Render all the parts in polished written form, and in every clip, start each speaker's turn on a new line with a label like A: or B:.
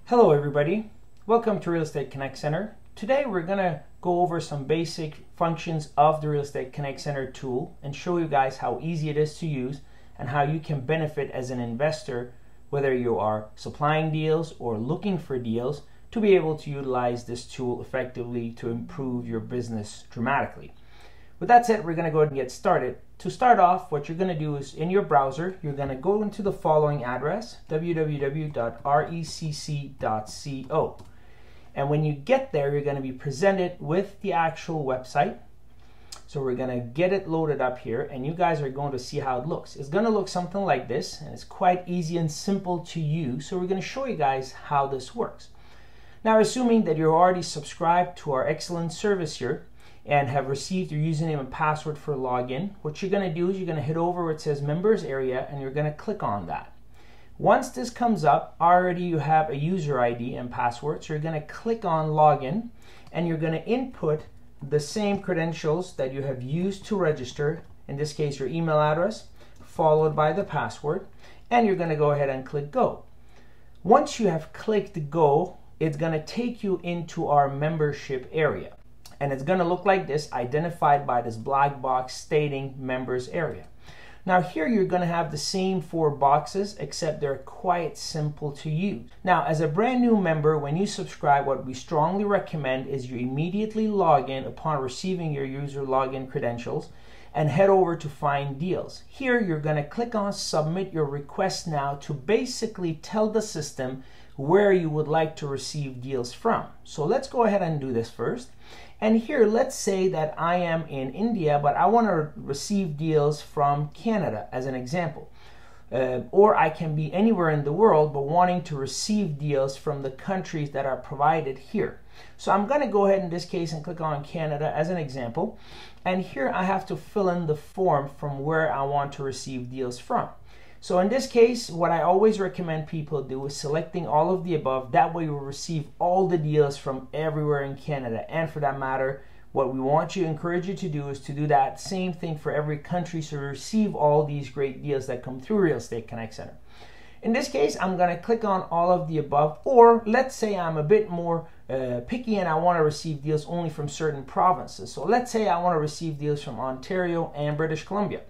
A: Hello everybody, welcome to Real Estate Connect Center. Today we're going to go over some basic functions of the Real Estate Connect Center tool and show you guys how easy it is to use and how you can benefit as an investor, whether you are supplying deals or looking for deals, to be able to utilize this tool effectively to improve your business dramatically. With that said, we're going to go ahead and get started. To start off, what you're going to do is in your browser, you're going to go into the following address, www.recc.co. And when you get there, you're going to be presented with the actual website. So we're going to get it loaded up here, and you guys are going to see how it looks. It's going to look something like this, and it's quite easy and simple to use. So we're going to show you guys how this works. Now, assuming that you're already subscribed to our excellent service here, and have received your username and password for login, what you're going to do is you're going to hit over where it says members area and you're going to click on that. Once this comes up, already you have a user ID and password, so you're going to click on login and you're going to input the same credentials that you have used to register, in this case your email address, followed by the password, and you're going to go ahead and click go. Once you have clicked go, it's going to take you into our membership area. And it's going to look like this, identified by this black box stating members area. Now here you're going to have the same four boxes, except they're quite simple to use. Now, as a brand new member, when you subscribe, what we strongly recommend is you immediately log in upon receiving your user login credentials and head over to find deals. Here you're going to click on submit your request now to basically tell the system where you would like to receive deals from. So let's go ahead and do this first. And here, let's say that I am in India, but I want to receive deals from Canada as an example. Or I can be anywhere in the world, but wanting to receive deals from the countries that are provided here. So I'm going to go ahead in this case and click on Canada as an example. And here I have to fill in the form from where I want to receive deals from. So in this case, what I always recommend people do is selecting all of the above. That way you will receive all the deals from everywhere in Canada. And for that matter, what we want to encourage you to do is to do that same thing for every country, so you receive all these great deals that come through Real Estate Connect Center. In this case, I'm going to click on all of the above, or let's say I'm a bit more picky and I want to receive deals only from certain provinces. So let's say I want to receive deals from Ontario and British Columbia.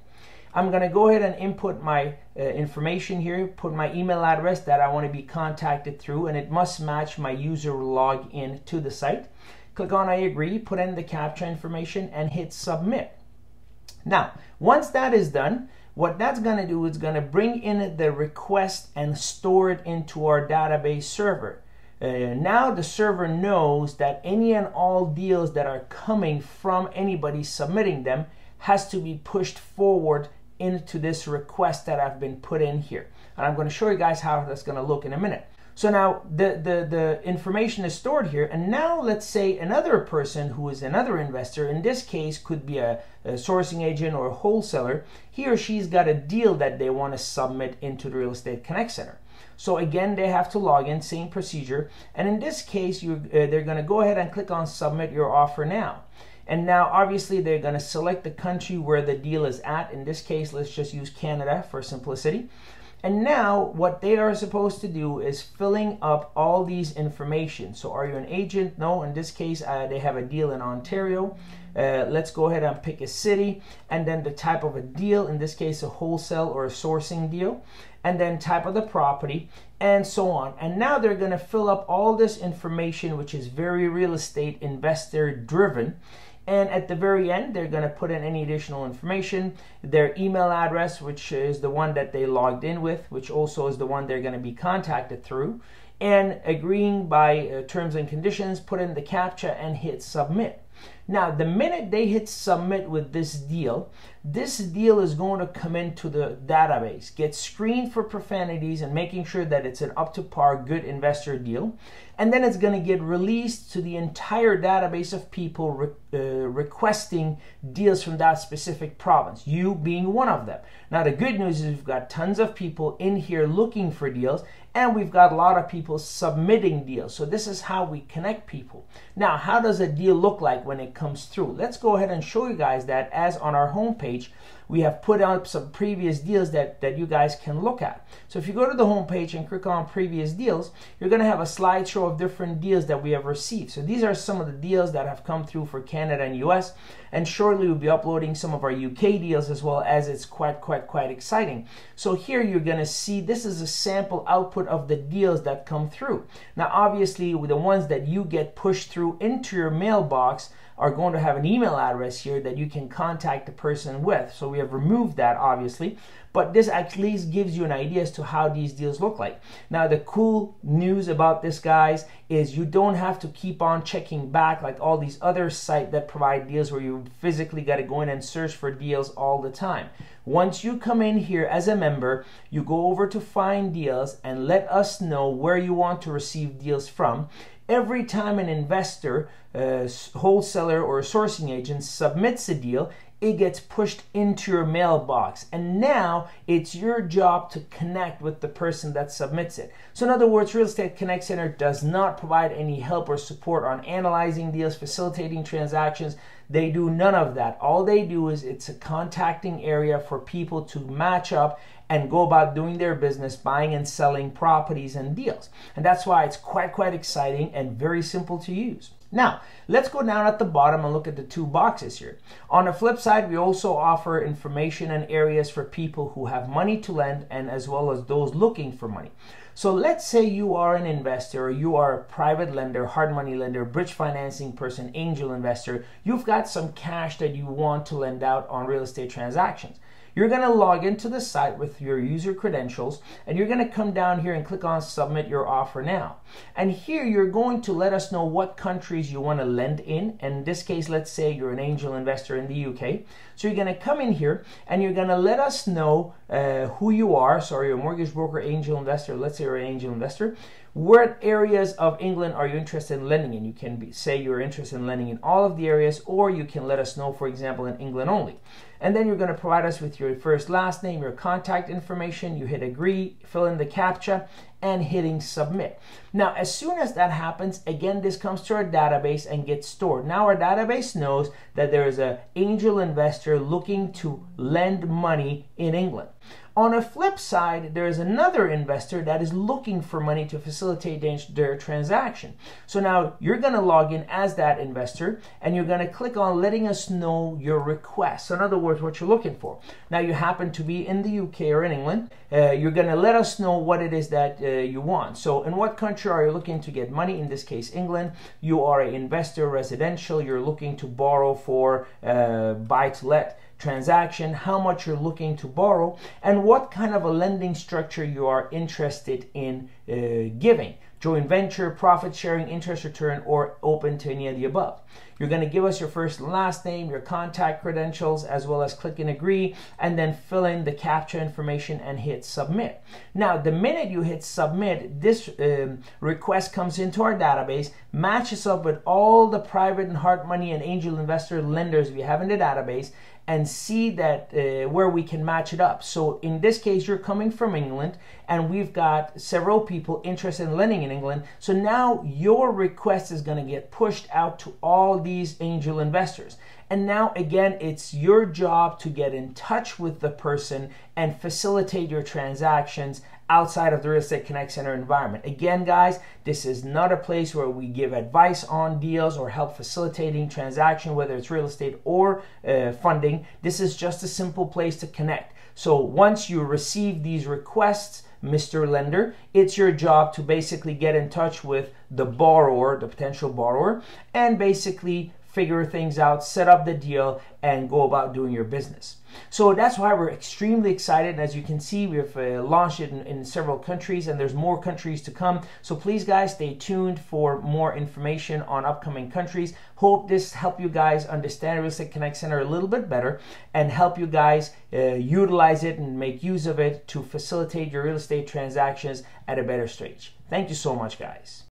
A: I'm going to go ahead and input my information here, put my email address that I want to be contacted through, and it must match my user login to the site. Click on I agree, put in the CAPTCHA information, and hit submit. Now, once that is done, what that's going to do is going to bring in the request and store it into our database server. Now the server knows that any and all deals that are coming from anybody submitting them has to be pushed forward into this request that I've been put in here. And I'm going to show you guys how that's going to look in a minute. So now the information is stored here, and now let's say another person who is another investor, in this case could be a sourcing agent or a wholesaler, he or she's got a deal that they want to submit into the Real Estate Connect Center. So again, they have to log in, same procedure, and in this case they're going to go ahead and click on submit your offer now. And now obviously they're going to select the country where the deal is at. In this case, let's just use Canada for simplicity. And now what they are supposed to do is filling up all these information. So are you an agent? No, in this case they have a deal in Ontario. Let's go ahead and pick a city, and then the type of a deal, in this case a wholesale or a sourcing deal, and then type of the property, and so on. And now they're going to fill up all this information, which is very real estate investor driven. And at the very end, they're going to put in any additional information, their email address, which is the one that they logged in with, which also is the one they're going to be contacted through, and agreeing by terms and conditions, put in the CAPTCHA and hit submit. Now, the minute they hit submit with this deal is going to come into the database, get screened for profanities and making sure that it's an up to par good investor deal. And then it's going to get released to the entire database of people requesting deals from that specific province, you being one of them. Now, the good news is we've got tons of people in here looking for deals, and we've got a lot of people submitting deals. So this is how we connect people. Now, how does a deal look like when it comes through? Let's go ahead and show you guys that, as on our homepage, we have put up some previous deals that you guys can look at. So if you go to the home page and click on previous deals, you're going to have a slideshow of different deals that we have received. So these are some of the deals that have come through for Canada and US, and shortly we'll be uploading some of our UK deals as well, as it's quite exciting. So here you're going to see this is a sample output of the deals that come through. Now obviously with the ones that you get pushed through into your mailbox are going to have an email address here that you can contact the person with. So we have removed that obviously, but this at least gives you an idea as to how these deals look like. Now the cool news about this, guys, is you don't have to keep on checking back like all these other sites that provide deals where you physically got to go in and search for deals all the time. Once you come in here as a member, you go over to find deals and let us know where you want to receive deals from. Every time an investor, wholesaler, or a sourcing agent submits a deal, it gets pushed into your mailbox, and now it's your job to connect with the person that submits it. So in other words, Real Estate Connect Center does not provide any help or support on analyzing deals, facilitating transactions. They do none of that. All they do is it's a contacting area for people to match up and go about doing their business, buying and selling properties and deals. And that's why it's quite exciting and very simple to use. Now, let's go down at the bottom and look at the two boxes here. On the flip side, we also offer information and areas for people who have money to lend, and as well as those looking for money. So let's say you are an investor, or you are a private lender, hard money lender, bridge financing person, angel investor. You've got some cash that you want to lend out on real estate transactions. You're going to log into the site with your user credentials, and you're going to come down here and click on Submit Your Offer Now. And here you're going to let us know what countries you want to lend in. And in this case, let's say you're an angel investor in the UK. So you're going to come in here and you're going to let us know who you are. So you're a mortgage broker, angel investor. Let's say you're an angel investor. What areas of England are you interested in lending in? You can say you're interested in lending in all of the areas, or you can let us know, for example, in England only. And then you're going to provide us with your first, last name, your contact information. You hit agree, fill in the CAPTCHA, and hitting submit. Now, as soon as that happens, again, this comes to our database and gets stored. Now our database knows that there is an angel investor looking to lend money in England. On a flip side, there is another investor that is looking for money to facilitate their transaction. So now you're going to log in as that investor, and you're going to click on letting us know your request. So in other words, what you're looking for. Now you happen to be in the UK or in England. You're going to let us know what it is that you want. So in what country are you looking to get money? In this case, England. You are an investor, residential. You're looking to borrow for buy-to-let transaction, how much you're looking to borrow, and what kind of a lending structure you are interested in giving. Joint venture, profit sharing, interest return, or open to any of the above. You're going to give us your first and last name, your contact credentials, as well as click and agree, and then fill in the CAPTCHA information and hit submit. Now, the minute you hit submit, this request comes into our database, matches up with all the private and hard money and angel investor lenders we have in the database, and see that where we can match it up. So in this case, you're coming from England, and we've got several people interested in lending in England. So now your request is going to get pushed out to all these angel investors. And now again, it's your job to get in touch with the person and facilitate your transactions outside of the Real Estate Connect Center environment. Again, guys, this is not a place where we give advice on deals or help facilitating transaction, whether it's real estate or funding. This is just a simple place to connect. So once you receive these requests, Mr. Lender, it's your job to basically get in touch with the borrower, the potential borrower, and basically figure things out, set up the deal, and go about doing your business. So that's why we're extremely excited. As you can see, we've launched it in several countries, and there's more countries to come. So please, guys, stay tuned for more information on upcoming countries. Hope this helped you guys understand Real Estate Connect Center a little bit better, and help you guys utilize it and make use of it to facilitate your real estate transactions at a better stage. Thank you so much, guys.